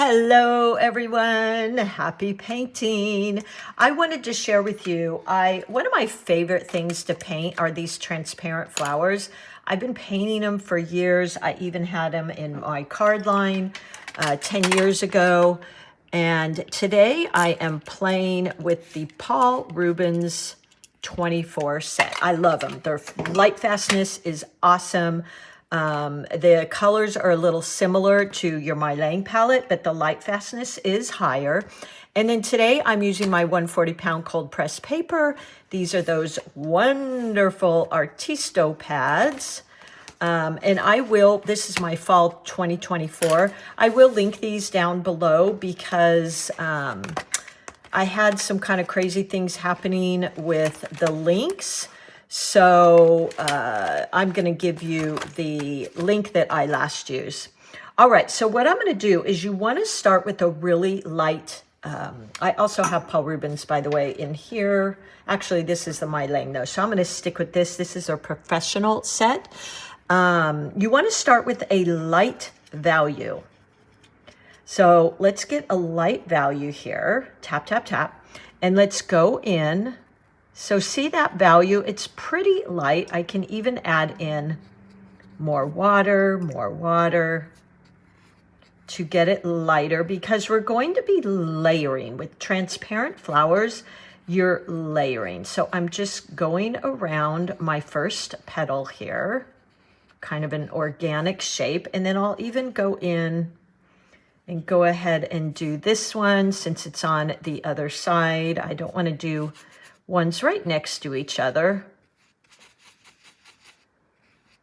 Hello everyone, happy painting. I wanted to share with you, one of my favorite things to paint are these transparent flowers. I've been painting them for years. I even had them in my card line 10 years ago. And today I am playing with the Paul Rubens 24 set. I love them. Their light fastness is awesome. The colors are a little similar to your My Lang palette, but the light fastness is higher. And then today I'm using my 140-pound cold press paper. These are those wonderful Artisto pads. And this is my fall 2024. I will link these down below because I had some kind of crazy things happening with the links. So I'm going to give you the link that I last used. All right, so what I'm going to do is you want to start with a really light, I also have Paul Rubens, by the way, in here. Actually, this is the My Lang, though, so I'm going to stick with this. This is a professional set. You want to start with a light value. So let's get a light value here. Tap, tap, tap. And let's go in. So see that value? It's pretty light. I can even add in more water to get it lighter because we're going to be layering. With transparent flowers, you're layering. So I'm just going around my first petal here, kind of an organic shape, and then I'll even go in and go ahead and do this one since it's on the other side. I don't want to do ones right next to each other.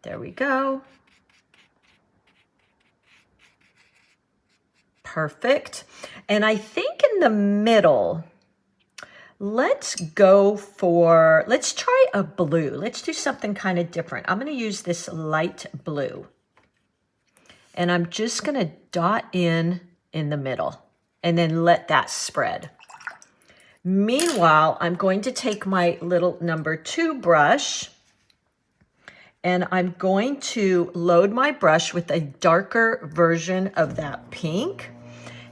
There we go. Perfect. And I think in the middle, let's try a blue. Let's do something kind of different. I'm going to use this light blue. And I'm just going to dot in the middle and then let that spread. Meanwhile, I'm going to take my little number 2 brush and I'm going to load my brush with a darker version of that pink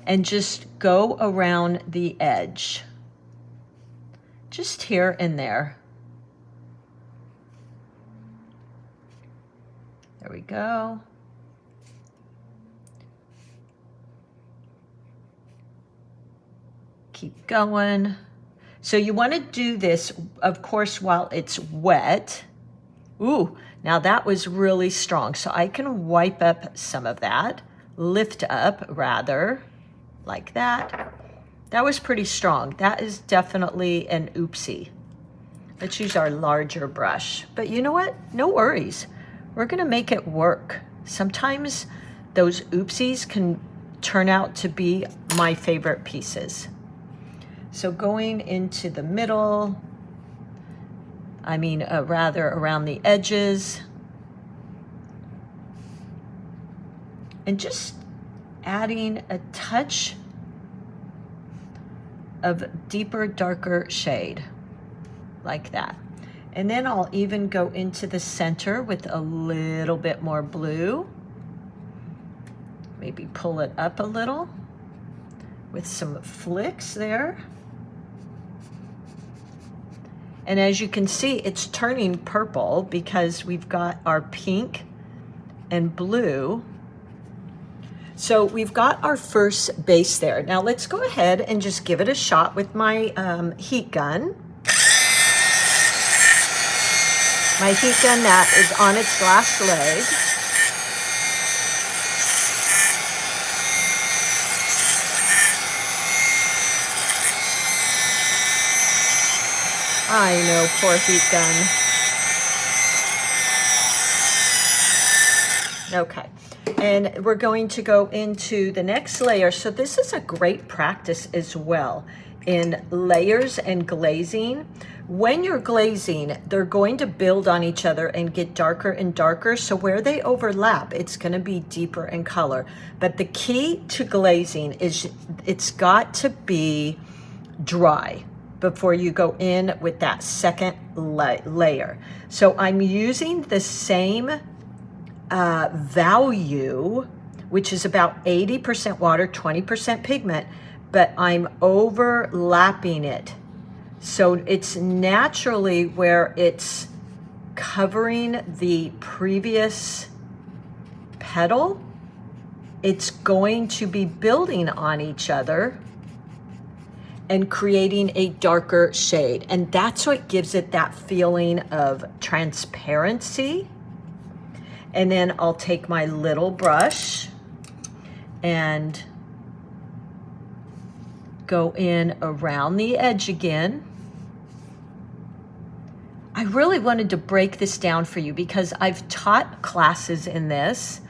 and just go around the edge. Just here and there. There we go. Keep going. So you want to do this, of course, while it's wet. Ooh, now that was really strong. So I can wipe up some of that, lift up rather, like that. That was pretty strong. That is definitely an oopsie. Let's use our larger brush. But you know what? No worries. We're going to make it work. Sometimes those oopsies can turn out to be my favorite pieces. So going into the middle, rather around the edges, and just adding a touch of deeper, darker shade, like that. And then I'll even go into the center with a little bit more blue. Maybe pull it up a little with some flicks there. And as you can see, it's turning purple because we've got our pink and blue. So we've got our first base there. Now let's go ahead and just give it a shot with my heat gun. My heat gun that is on its last leg. I know, poor heat gun. Okay, and we're going to go into the next layer. So this is a great practice as well in layers and glazing. When you're glazing, they're going to build on each other and get darker and darker. So where they overlap, it's going to be deeper in color. But the key to glazing is it's got to be dry before you go in with that second layer. So I'm using the same value which is about 80% water, 20% pigment, but I'm overlapping it. So it's naturally where it's covering the previous petal, it's going to be building on each other and creating a darker shade. And that's what gives it that feeling of transparency. And then I'll take my little brush and go in around the edge again. I really wanted to break this down for you because I've taught classes in this.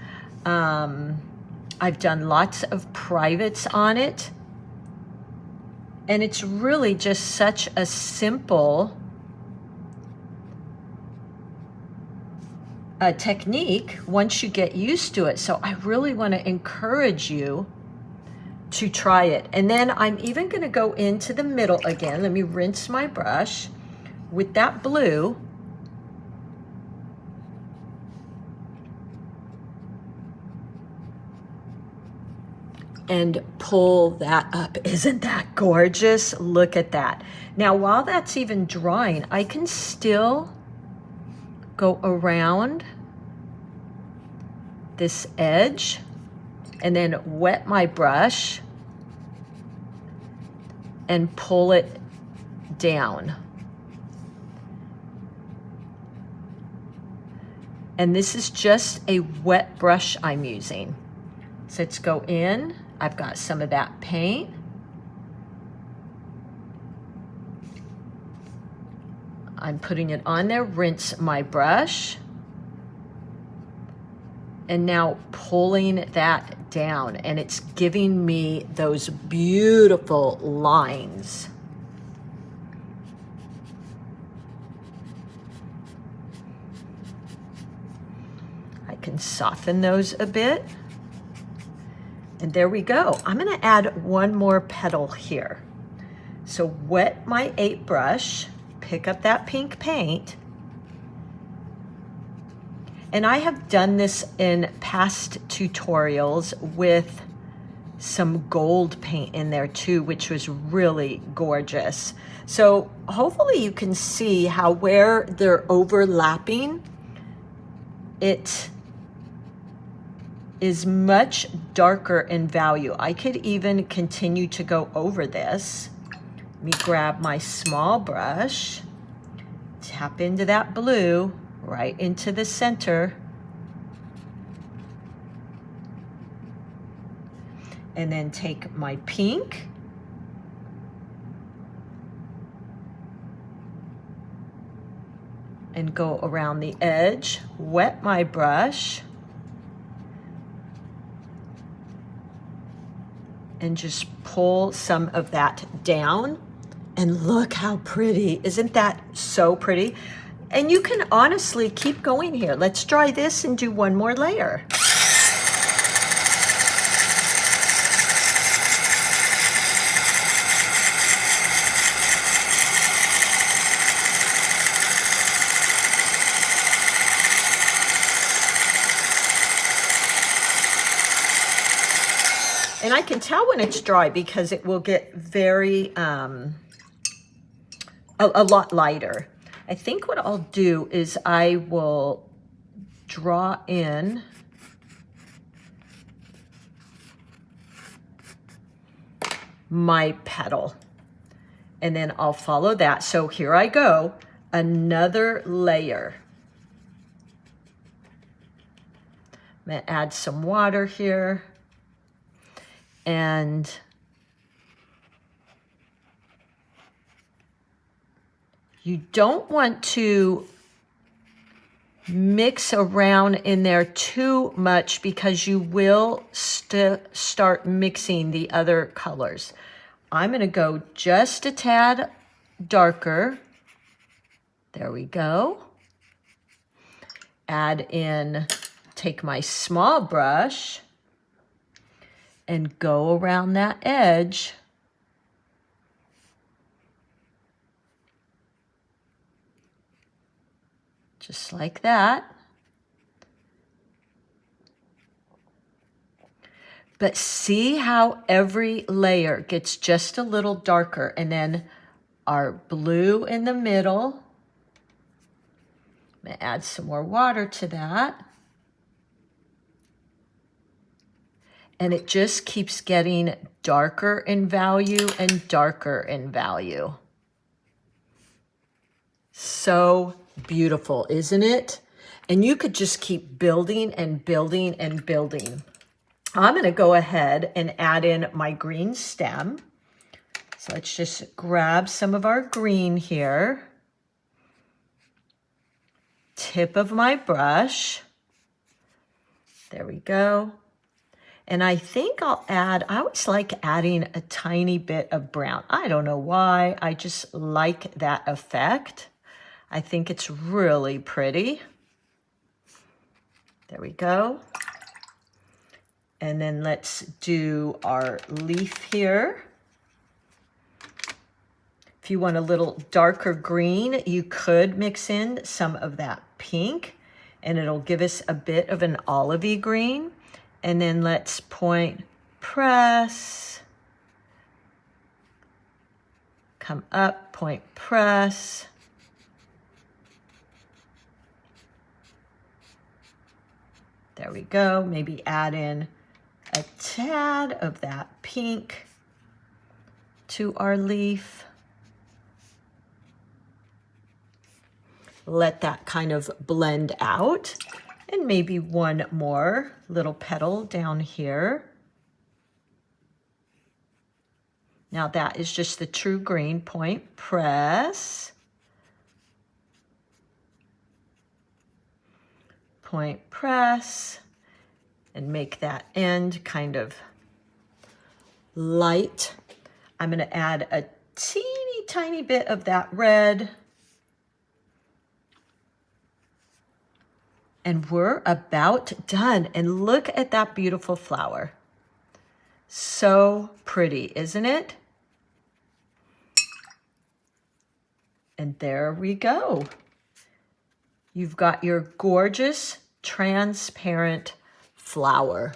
I've done lots of privates on it. And it's really just such a simple technique once you get used to it. So I really want to encourage you to try it. And then I'm even going to go into the middle again. Let me rinse my brush with that blue. And pull that up. Isn't that gorgeous? Look at that. Now, while that's even drying, I can still go around this edge and then wet my brush and pull it down. And this is just a wet brush I'm using. So let's go in. I've got some of that paint. I'm putting it on there, rinse my brush. And now pulling that down, and it's giving me those beautiful lines. I can soften those a bit. And there we go. I'm going to add one more petal here. So wet my 8 brush, pick up that pink paint. And I have done this in past tutorials with some gold paint in there too, which was really gorgeous. So hopefully you can see how where they're overlapping, it is much darker in value. I could even continue to go over this. Let me grab my small brush, tap into that blue, right into the center. And then take my pink. And go around the edge, wet my brush. And just pull some of that down. And look how pretty. Isn't that so pretty? And you can honestly keep going here. Let's dry this and do one more layer. And I can tell when it's dry because it will get very, a lot lighter. I think what I'll do is I will draw in my petal. And then I'll follow that. So here I go, another layer. I'm gonna add some water here. And you don't want to mix around in there too much because you will start mixing the other colors. I'm going to go just a tad darker. There we go. Add in, take my small brush and go around that edge. Just like that. But see how every layer gets just a little darker, and then our blue in the middle. I'm gonna add some more water to that. And it just keeps getting darker in value and darker in value. So beautiful, isn't it? And you could just keep building and building and building. I'm going to go ahead and add in my green stem. So let's just grab some of our green here. Tip of my brush. There we go. And I think I'll add, I always like adding a tiny bit of brown. I don't know why, I just like that effect. I think it's really pretty. There we go. And then let's do our leaf here. If you want a little darker green, you could mix in some of that pink, and it'll give us a bit of an olivey green. And then let's point, press, come up, point, press. There we go. Maybe add in a tad of that pink to our leaf. Let that kind of blend out. And maybe one more little petal down here. Now that is just the true green. Point, press. Point, press. And make that end kind of light. I'm going to add a teeny tiny bit of that red. And we're about done. And look at that beautiful flower. So pretty, isn't it? And there we go. You've got your gorgeous transparent flower.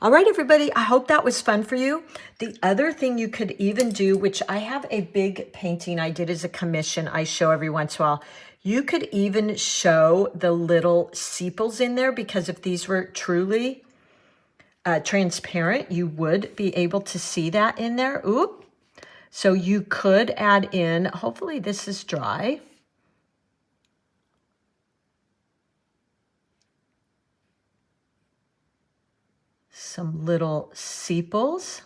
All right, everybody, I hope that was fun for you. The other thing you could even do, which I have a big painting I did as a commission I show every once in a while, you could even show the little sepals in there, because if these were truly transparent, you would be able to see that in there. Oop. So you could add in, hopefully this is dry. Some little sepals.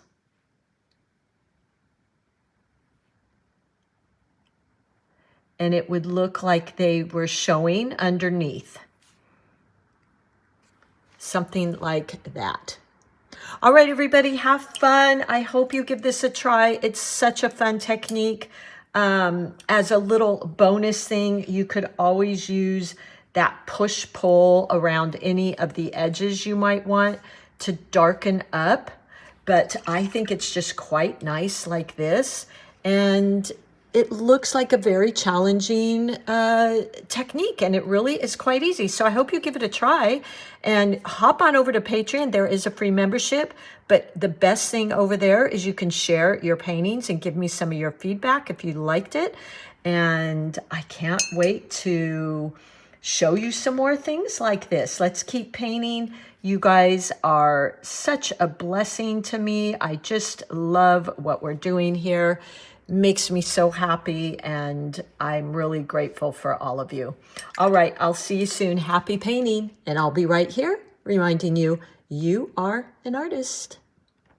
And it would look like they were showing underneath. Something like that. All right, everybody, have fun. I hope you give this a try. It's such a fun technique. As a little bonus thing, you could always use that push-pull around any of the edges you might want to darken up. But I think it's just quite nice like this. And it looks like a very challenging technique, and it really is quite easy. So I hope you give it a try and hop on over to Patreon. There is a free membership, but the best thing over there is you can share your paintings and give me some of your feedback if you liked it. And I can't wait to show you some more things like this. Let's keep painting. You guys are such a blessing to me. I just love what we're doing here. Makes me so happy, and I'm really grateful for all of you. All right, I'll see you soon. Happy painting, and I'll be right here reminding you, you are an artist.